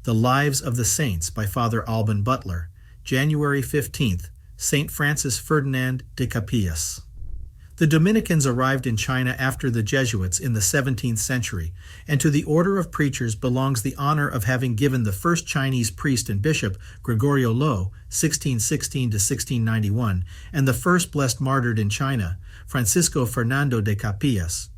The Lives of the Saints by Father Alban Butler, January 15th, St. Francis Ferdinand de Capillas. The Dominicans arrived in China after the Jesuits in the 17th century, and to the order of preachers belongs the honor of having given the first Chinese priest and bishop, Gregorio Lo, 1616 to 1691, and the first blessed martyred in China, Francisco Fernando de Capillas.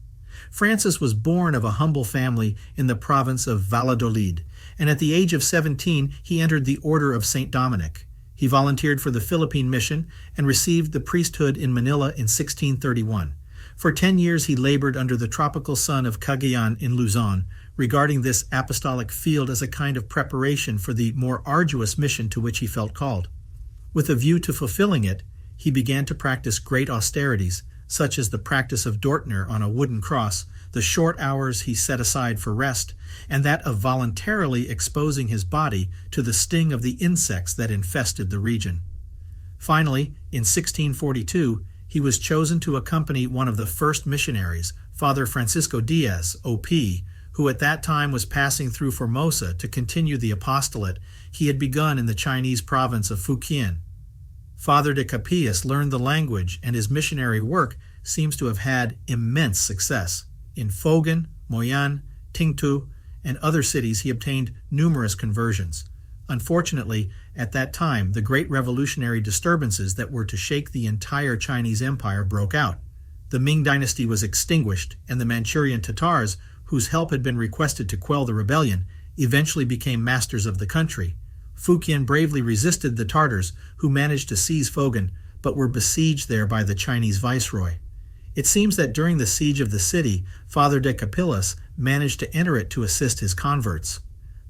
Francis was born of a humble family in the province of Valladolid, and at the age of 17 he entered the Order of St. Dominic. He volunteered for the Philippine mission and received the priesthood in Manila in 1631. For 10 years he labored under the tropical sun of Cagayan in Luzon, regarding this apostolic field as a kind of preparation for the more arduous mission to which he felt called. With a view to fulfilling it, he began to practice great austerities, such as the practice of Dortner on a wooden cross, the short hours he set aside for rest, and that of voluntarily exposing his body to the sting of the insects that infested the region. Finally, in 1642, he was chosen to accompany one of the first missionaries, Father Francisco Diaz, O.P., who at that time was passing through Formosa to continue the apostolate he had begun in the Chinese province of Fujian. Father de Capillas learned the language, and his missionary work seems to have had immense success. In Fogan, Moyan, Tingtu, and other cities he obtained numerous conversions. Unfortunately, at that time, the great revolutionary disturbances that were to shake the entire Chinese empire broke out. The Ming Dynasty was extinguished, and the Manchurian Tatars, whose help had been requested to quell the rebellion, eventually became masters of the country. Fujian bravely resisted the Tartars, who managed to seize Fogan, but were besieged there by the Chinese viceroy. It seems that during the siege of the city, Father de Capillas managed to enter it to assist his converts.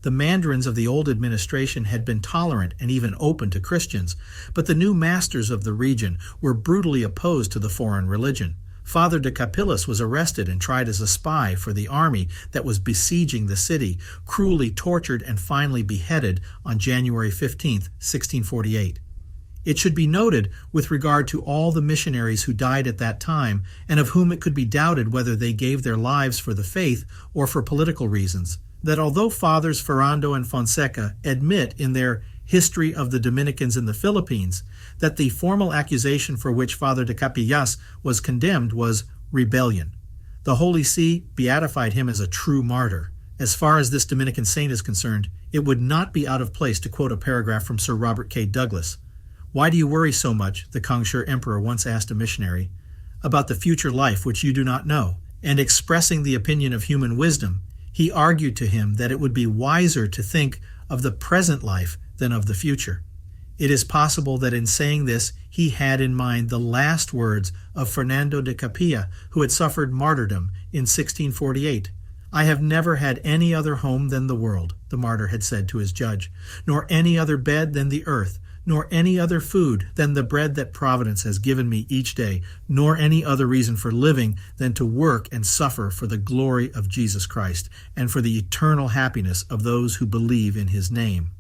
The mandarins of the old administration had been tolerant and even open to Christians, but the new masters of the region were brutally opposed to the foreign religion. Father de Capillas was arrested and tried as a spy for the army that was besieging the city, cruelly tortured and finally beheaded on January 15, 1648. It should be noted, with regard to all the missionaries who died at that time, and of whom it could be doubted whether they gave their lives for the faith or for political reasons, that although Fathers Ferrando and Fonseca admit in their History of the Dominicans in the Philippines that the formal accusation for which Father de Capillas was condemned was rebellion, the Holy See beatified him as a true martyr. As far as this Dominican saint is concerned, it would not be out of place to quote a paragraph from Sir Robert K. Douglas. "Why do you worry so much," the Kongsher Emperor once asked a missionary, "about the future life which you do not know?" And expressing the opinion of human wisdom, he argued to him that it would be wiser to think of the present life than of the future. It is possible that in saying this, he had in mind the last words of Fernando de Capillas, who had suffered martyrdom in 1648. "I have never had any other home than the world," the martyr had said to his judge, "nor any other bed than the earth, nor any other food than the bread that Providence has given me each day, nor any other reason for living than to work and suffer for the glory of Jesus Christ and for the eternal happiness of those who believe in his name."